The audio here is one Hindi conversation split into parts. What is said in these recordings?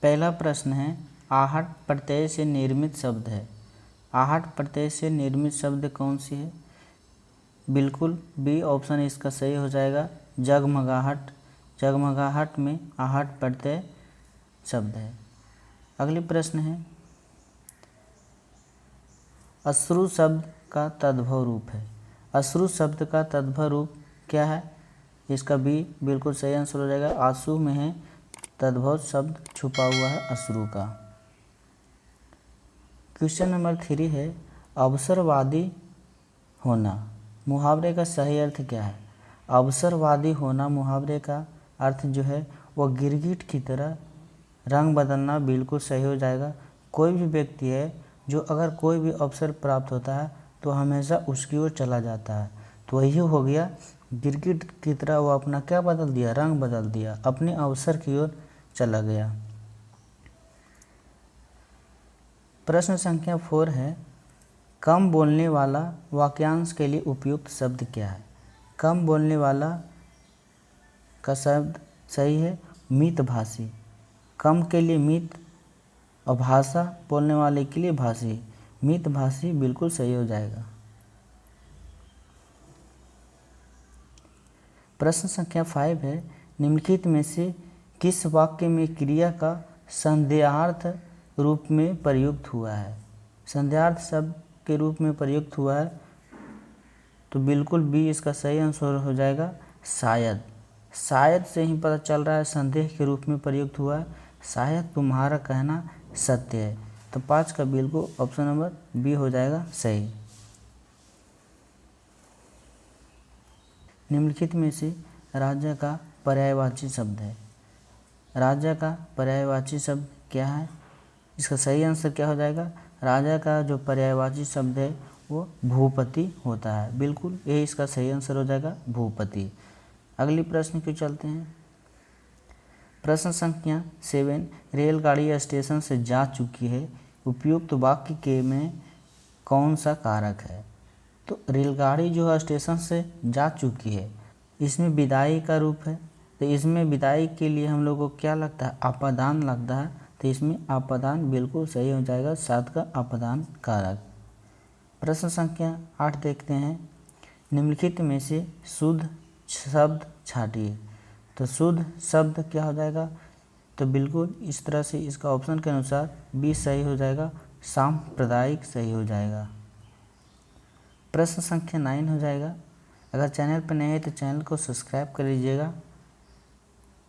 पहला प्रश्न है, आहट प्रत्यय से निर्मित शब्द है। आहट प्रत्यय से निर्मित शब्द कौन सी है? बिल्कुल बी ऑप्शन इसका सही हो जाएगा, जगमगाहट। जगमगाहट में आहट प्रत्यय शब्द है। अगली प्रश्न है, अश्रु शब्द का तद्भव रूप है। अश्रु शब्द का तद्भव रूप क्या है? इसका बी बिल्कुल सही आंसर हो जाएगा, आंसू में है तद्भव शब्द छुपा हुआ है अश्रु का। क्वेश्चन नंबर 3 है, अवसरवादी होना मुहावरे का सही अर्थ क्या है? अवसरवादी होना मुहावरे का अर्थ जो है वह गिरगिट की तरह रंग बदलना बिल्कुल सही हो जाएगा। कोई भी व्यक्ति है जो अगर कोई भी अवसर प्राप्त होता है तो हमेशा उसकी ओर चला जाता है, तो वही हो गया गिरगिट की तरह वो अपना क्या बदल दिया? रंग बदल दिया, अपने अवसर की ओर चला गया। प्रश्न संख्या 4 है, कम बोलने वाला वाक्यांश के लिए उपयुक्त शब्द क्या है? कम बोलने वाला का शब्द सही है मितभाषी। कम के लिए मित और भाषा बोलने वाले के लिए भाषी, मितभाषी बिल्कुल सही हो जाएगा। प्रश्न संख्या 5 है, निम्नलिखित में से किस वाक्य में क्रिया का संदेहार्थ रूप में प्रयुक्त हुआ है? संदेहार्थ शब्द के रूप में प्रयुक्त हुआ है, तो बिल्कुल बी इसका सही आंसर हो जाएगा, शायद। शायद से ही पता चल रहा है संदेह के रूप में प्रयुक्त हुआ है, शायद तुम्हारा कहना सत्य है, तो 5 का बिल्कुल ऑप्शन नंबर बी हो जाएगा सही। निम्नलिखित में से राज्य का पर्यायवाची शब्द है। राज्य का पर्यायवाची शब्द क्या है? इसका सही आंसर क्या हो जाएगा? राजा का जो पर्यायवाची शब्द है वो भूपति होता है, बिल्कुल ये इसका सही आंसर हो जाएगा, भूपति। अगली प्रश्न की चलते हैं। प्रश्न संख्या 7, रेलगाड़ी स्टेशन से जा चुकी है, उपयुक्त वाक्य के में कौन सा कारक है? तो रेलगाड़ी जो है स्टेशन से जा चुकी है, इसमें विदाई का रूप है, तो इसमें विदाई के लिए हम लोग को क्या लगता है? आपादान लगता है, तो इसमें आपादान बिल्कुल सही हो जाएगा, 7 का आपादान कारक। प्रश्न संख्या 8 देखते हैं, निम्नलिखित में से शुद्ध शब्द छांटिए। तो शुद्ध शब्द क्या हो जाएगा? तो बिल्कुल इस तरह से इसका ऑप्शन के अनुसार बी सही हो जाएगा, सांप्रदायिक सही हो जाएगा। प्रश्न संख्या 9 हो जाएगा। अगर चैनल पर नए हैं तो चैनल को सब्सक्राइब कर लीजिएगा।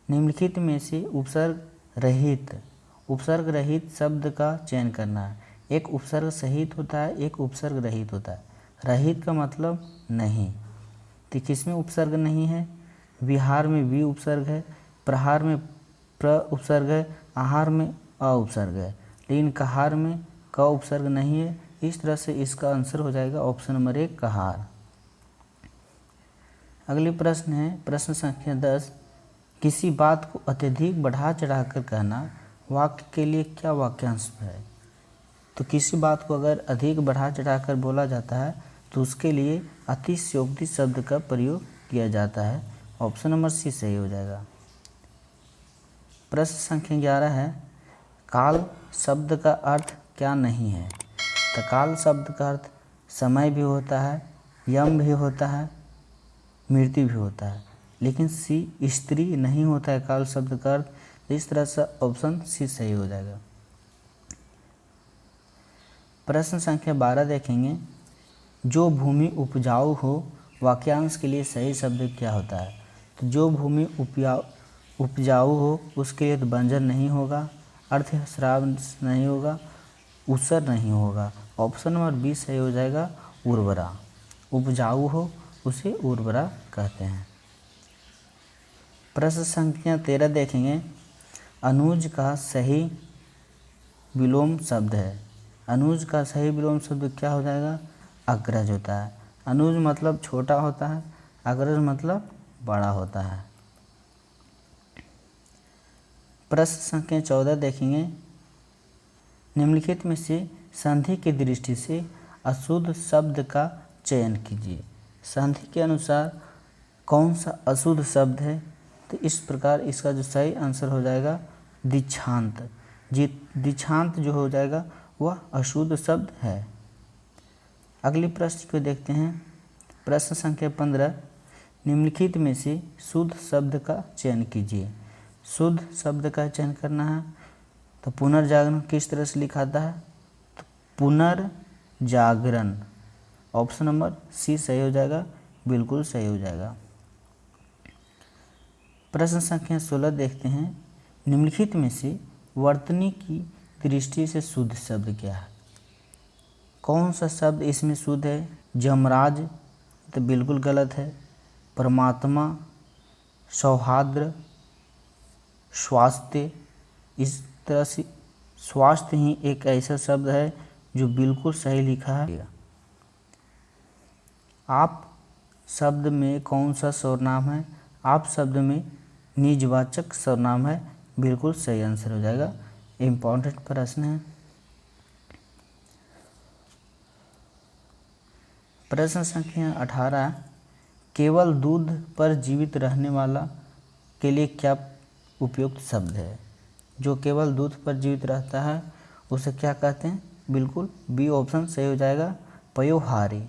निम्नलिखित में से उपसर्ग रहित शब्द का चयन करना है। एक उपसर्ग सहित होता है, एक उपसर्ग रहित होता है। रहित का मतलब नहीं, तो किसमें उपसर्ग नहीं है? विहार में वि उपसर्ग है, प्रहार में प्र उपसर्ग है, आहार में अ उपसर्ग है, लेकिन कहार में क उपसर्ग नहीं है। इस तरह से इसका आंसर हो जाएगा ऑप्शन नंबर 1 कहार। अगली प्रश्न है प्रश्न संख्या 10, किसी बात को अत्यधिक बढ़ा चढ़ाकर कहना वाक्य के लिए क्या वाक्यांश है? तो किसी बात को अगर अधिक बढ़ा चढ़ाकर बोला जाता है तो उसके लिए अतिशयोक्ति शब्द का प्रयोग किया जाता है, ऑप्शन नंबर सी सही हो जाएगा। प्रश्न संख्या 11 है, काल शब्द का अर्थ क्या नहीं है? तो काल शब्द का अर्थ समय भी होता है, यम भी होता है, मृत्यु भी होता है, लेकिन सी स्त्री नहीं होता है काल शब्द का अर्थ, तो इस तरह से ऑप्शन सी सही हो जाएगा। प्रश्न संख्या 12 देखेंगे, जो भूमि उपजाऊ हो वाक्यांश के लिए सही शब्द क्या होता है? तो जो भूमि उपजाऊ हो उसके लिए तो बंजर नहीं होगा, अर्थश्राव नहीं होगा, ऊसर नहीं होगा, ऑप्शन नंबर बी सही हो जाएगा, उर्वरा। उपजाऊ हो उसे उर्वरा कहते हैं। प्रश्न संख्या 13 देखेंगे, अनुज का सही विलोम शब्द है। अनुज का सही विलोम शब्द क्या हो जाएगा? अग्रज होता है। अनुज मतलब छोटा होता है, अग्रज मतलब बड़ा होता है। प्रश्न संख्या 14 देखेंगे, निम्नलिखित में से संधि की दृष्टि से अशुद्ध शब्द का चयन कीजिए। संधि के अनुसार कौन सा अशुद्ध शब्द है? तो इस प्रकार इसका जो सही आंसर हो जाएगा दीक्षांत। दीक्षांत जो हो जाएगा वह अशुद्ध शब्द है। अगले प्रश्न को देखते हैं। प्रश्न संख्या 15, निम्नलिखित में से शुद्ध शब्द का चयन कीजिए। शुद्ध शब्द का चयन करना है तो पुनर्जागरण किस तरह से लिखा था है? तो पुनर्जागरण, ऑप्शन नंबर सी सही हो जाएगा, बिल्कुल सही हो जाएगा। प्रश्न संख्या 16 देखते हैं। निम्नलिखित में से वर्तनी की दृष्टि से शुद्ध शब्द क्या है? कौन सा शब्द इसमें शुद्ध है? जमराज तो बिल्कुल गलत है। परमात्मा, सौहार्द, स्वास्थ्य, इस तरह से स्वास्थ्य ही एक ऐसा शब्द है जो बिल्कुल सही लिखा है। आप शब्द में कौन सा सर्वनाम है? आप शब्द में निजवाचक सर्वनाम है, बिल्कुल सही आंसर हो जाएगा। इम्पॉर्टेंट प्रश्न है। प्रश्न संख्या 18, केवल दूध पर जीवित रहने वाला के लिए क्या उपयुक्त शब्द है? जो केवल दूध पर जीवित रहता है उसे क्या कहते हैं? बिल्कुल बी ऑप्शन सही हो जाएगा, पयोहारी।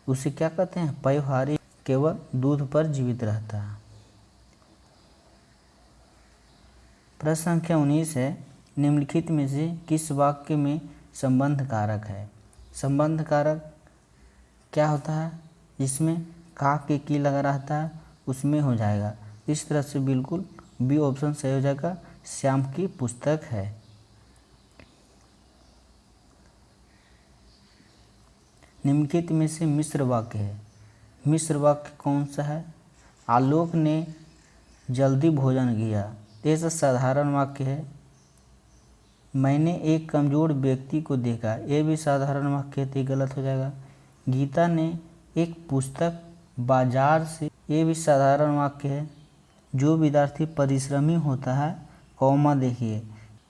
उसे क्या कहते हैं? पयोहारी, केवल दूध पर जीवित रहता है। प्रश्न संख्या 19 है। निम्नलिखित में से किस वाक्य में संबंध कारक है? संबंध कारक क्या होता है? जिसमें का के की लगा रहता है उसमें हो जाएगा। इस तरह से बिल्कुल बी ऑप्शन सही हो जाएगा, श्याम की पुस्तक है। निम्नलिखित में से मिश्र वाक्य है। मिश्र वाक्य कौन सा है? आलोक ने जल्दी भोजन किया, ये तो साधारण वाक्य है। मैंने एक कमज़ोर व्यक्ति को देखा, ये भी साधारण वाक्य है, तो गलत हो जाएगा। गीता ने एक पुस्तक बाजार से, ये भी साधारण वाक्य है। जो विद्यार्थी परिश्रमी होता है, कौमा देखिए,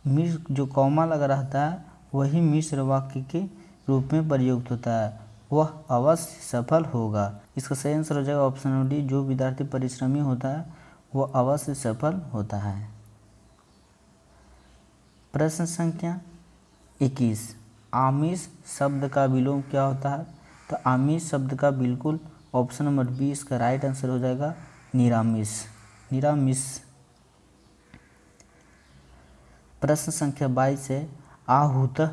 जो कौमा लगा रहता है वही मिश्र वाक्य के रूप में प्रयुक्त होता है, वह अवश्य सफल होगा। इसका सही आंसर हो जाएगा ऑप्शन नंबर डी, जो विद्यार्थी परिश्रमी होता है वह अवश्य सफल होता है। प्रश्न संख्या 21, आमिष शब्द का विलोम क्या होता है? तो आमिष शब्द का बिल्कुल ऑप्शन नंबर बी इसका राइट आंसर हो जाएगा, निरामिष। निरामिष। प्रश्न संख्या 22 है। आहूतः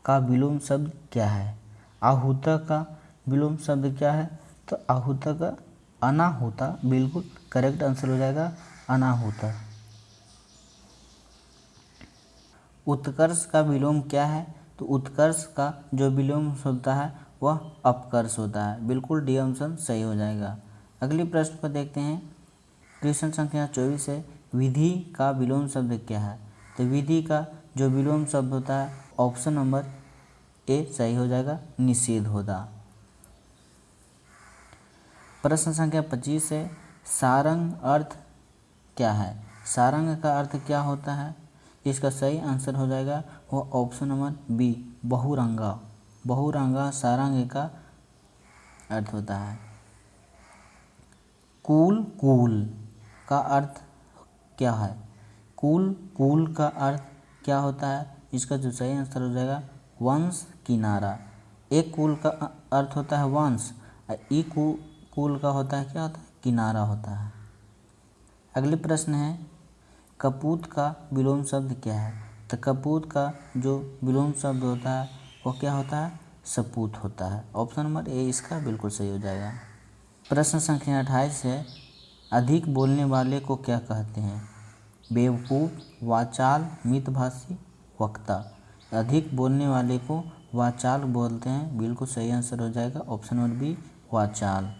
का विलोम शब्द क्या है? आहूतः का विलोम शब्द क्या है? तो आहूतः का अनाहुता, बिल्कुल करेक्ट आंसर हो जाएगा, अनाहुता। उत्कर्ष का विलोम क्या है? तो उत्कर्ष का जो विलोम होता है वह अपकर्ष होता है, बिल्कुल डी ऑप्शन सही हो जाएगा। अगले प्रश्न को देखते हैं। प्रश्न संख्या 24 है। विधि का विलोम शब्द क्या है? तो विधि का जो विलोम शब्द होता है ऑप्शन नंबर ए सही हो जाएगा, निषेध होता। प्रश्न संख्या 25 है। सारंग अर्थ क्या है? सारंग का अर्थ क्या होता है? इसका सही आंसर हो जाएगा वो ऑप्शन नंबर बी, बहुरंगा। बहुरंगा सारंग का अर्थ होता है। कुल कुल का अर्थ क्या है? कुल कुल का अर्थ क्या होता है? इसका जो सही आंसर हो जाएगा वंश किनारा। एक कुल का अर्थ होता है वंश, ई कुल का होता है क्या होता है? किनारा होता है। अगले प्रश्न है। कपूत का विलोम शब्द क्या है? तो कपूत का जो विलोम शब्द होता है वो क्या होता है? सपूत होता है। ऑप्शन नंबर ए इसका बिल्कुल सही हो जाएगा। प्रश्न संख्या 28 है। अधिक बोलने वाले को क्या कहते हैं? बेवकूफ़, वाचाल, मितभाषी, वक्ता। अधिक बोलने वाले को वाचाल बोलते हैं, बिल्कुल सही आंसर हो जाएगा ऑप्शन नंबर बी, वाचाल।